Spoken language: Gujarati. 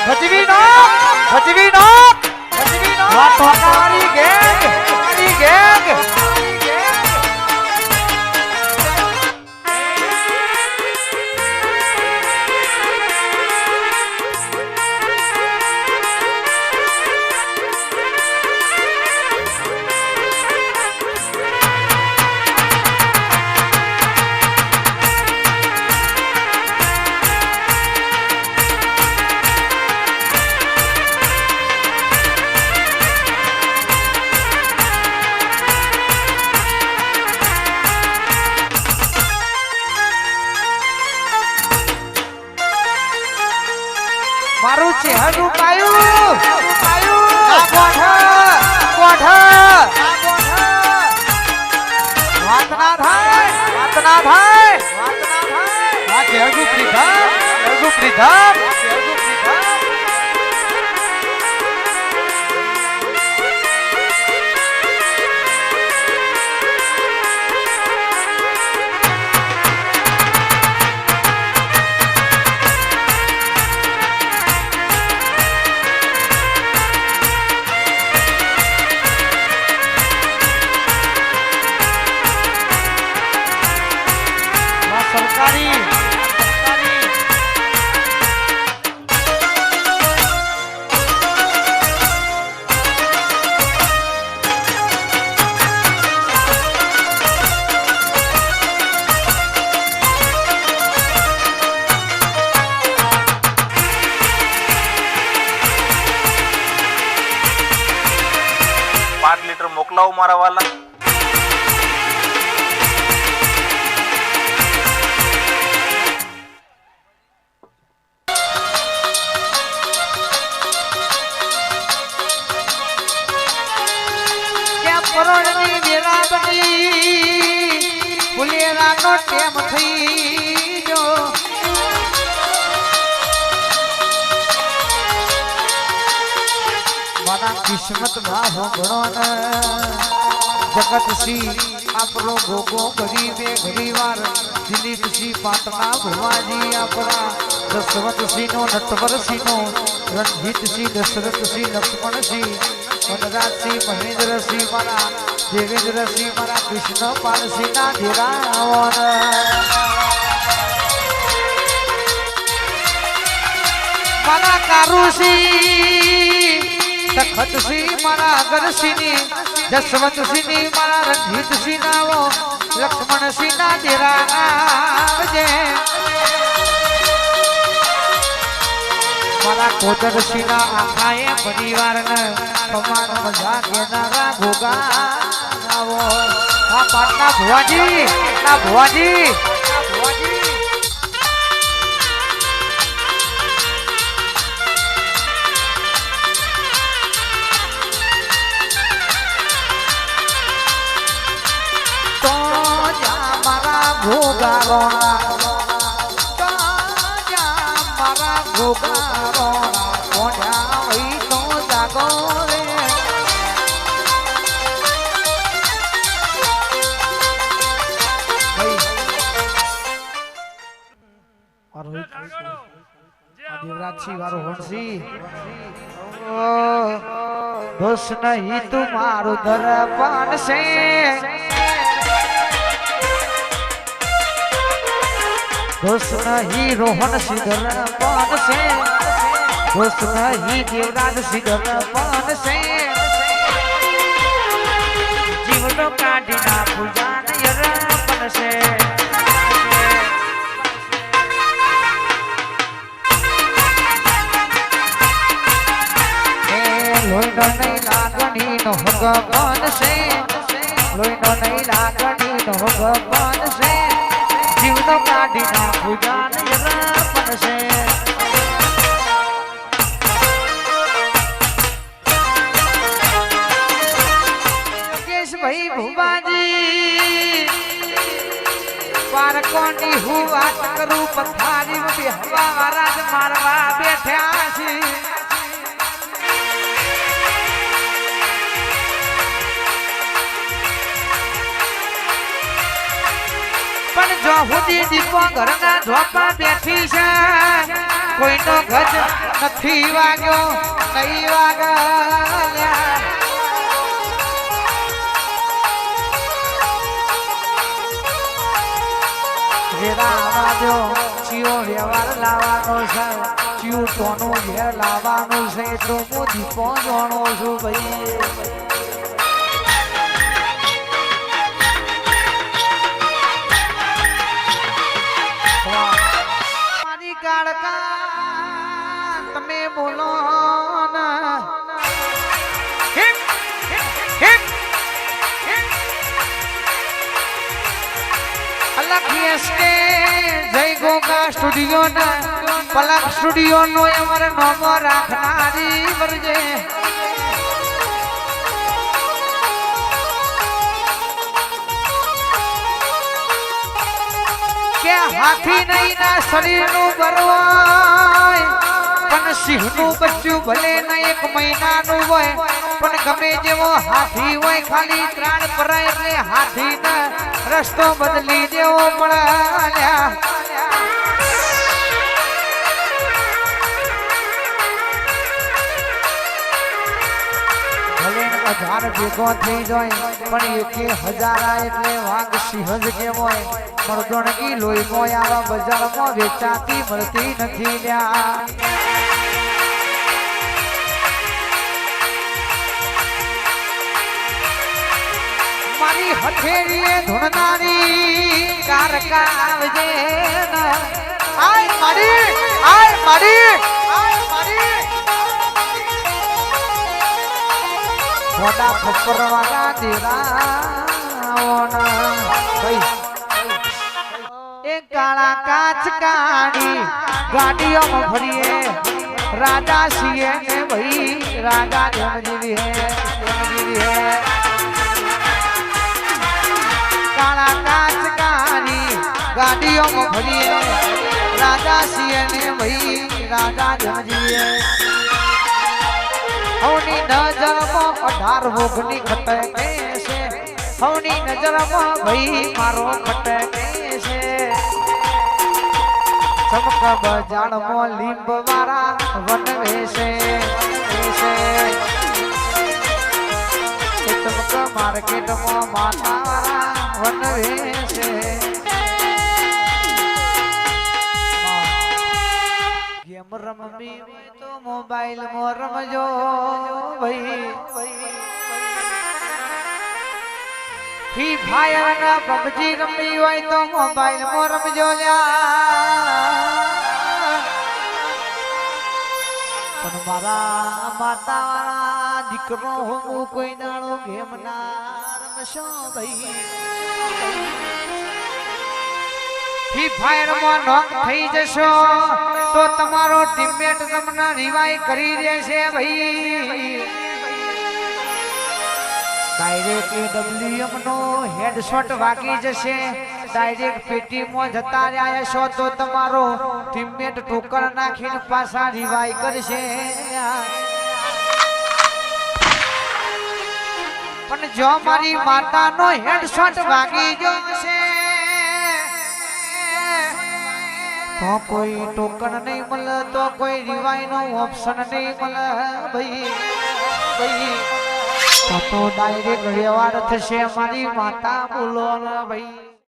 ભજવી નો વાતો મારી ગેંગ મારું ચહેરું પાયું વાત ના થાય આ ચહેરું પ્રીધા લીટર મોકલાવો મારા વાલા. પરોણની વેરા બની ફુલેરાનો ટેમ થઈ ગયો. મારા કિસ્મતમાં હોગણો ને જગતસિંહ આપણો ભોગો ગરીબે ઘણીવાર દિલીપસિંહ પાટણા ભુવાજી આપણા દશરથસિંહનો નટવરસિંહનો રણજીતસિંહ દશરથસિંહ લક્ષ્મણસિંહ વનરાજસિંહ મહેન્દ્રસિંહ મારા દેવેન્દ્રસિંહ મારા કૃષ્ણપાલસિંહના ધીરાવન મારા કારુસિંહ તખતસિંહ મારા અગરસિંહની જસવંતસિંહની મારા રણજીતસિંહ નાવો લક્ષ્મણસિંહના ધીરાવજે મારા કોતરસિંહના આખાએ પરિવારને સમાન મજા કેનારા ભોગા આવો આ પાટના ભુવાજી તો જા મારા ભોગા રોણા મારા ભોગા રોણા કોઢા વઈ તો જાગો રે દેવરાજસિંહ વાળો હોણસી દોષ નહીં તું મારું દરપાન છે દોષ નહીં રોહન સિંદર પાન છે દોષ નહીં દેવરાજ સિંદર પાન છે જીવનો કાઢી નાખું જાન યરપન છે લોહીનો નહીં લાગણી નો ભગવાન છે લોહીનો નહીં લાગણી નો ભગવાન છે જીવનો કાઢી નાખું જાન યરપન છે ભાઈ ભુવાજી બાળકોની હું વાત કરું પથારી હવા વાળા જ મારવા બેઠ્યા છે પણ જો સુધી દીપો ઘરના ઝોપા બેઠી છે કોઈનો ગજ નથી વાગ્યો નહીં વાગ્યા ચિયો વ્યવહાર લાવવાનો છે ચિયું તોનું ઘેર લાવવાનું છે તો હું દીપો જાણો છું ભાઈ મારી કાળકા તમે બોલો ના જય ગોગા સ્ટુડિયો ના પલક સ્ટુડિયો નો અમારે નોમો રાખનારી વરજે કે હાથી નહીં ના શરીર નું બરવાય પણ સિંહ નું બચ્ચું ભલે ના 1 મહિનાનું હોય પણ ગમે જેવો હાથી હોય ખાલી ત્રાણ પરાય એટલે હાથી ના રસ્તો બદલી દેવો મળ્યા ભલે 1000 ભેગો થઈ જાય પણ 1000 એટલે વાઘ સિંહ જ કેવાય મરદોણકી લોહી નો આવા બજારમાં વેચાતી મળતી નથી લ્યા મારી હથેળીએ ધૂણનારી કારકા આવજે આય મારી મોટા ખપ્પર વાળા દેરાઓના એ કાળા કાચ કાણી ગાડીઓમાં ફરીએ રાજા છીએ ને ભાઈ રાજા જમજીવી હે કાળા કાચ કાની ગાડીઓમાં ફરીએ રાજા છીએ ને ભાઈ રાજા જમજીએ હવની નજરમાં 18 ભોગની ખટકે છે હવની નજરમાં ભાઈ મારો ખટકે છે ચમક બજારમાં લીંબ વાળા વનવે છે ચમક માર્કેટમાં માથા વાળા વનવે છે ગેમ રમવી હોય તો મોબાઈલમાં રમજો ભાઈ ફ્રી ફાયર ના પબજી રમવી હોય તો મોબાઈલમાં રમજો પણ મારા માતા વાળા દીકરો હું કોઈ દાડો ગેમ ના રમશો ભાઈ ફ્રી ફાયર માં નોક થઈ જશો તો તમારો ટીમમેટ તમને રિવાઈ કરી દેશે ભાઈ ડાયરેક્ટ AWM નો હેડશોટ વાગી જશે ડાયરેક્ટ પેટીમાં જતા રહ્યા છો તો તમારો ટીમમેટ ટોકર નાખીને પાછા રિવાઈ કરશે પણ જો મારી માતાનો હેડશોટ વાગી જશે તો કોઈ ટોકન નહીં મળે તો કોઈ રિવાઈ નો ઓપ્શન નહીં મળે ભાઈ તો ડાયરેક્ટ વ્યવહાર થશે મારી માતા બોલો ને ભાઈ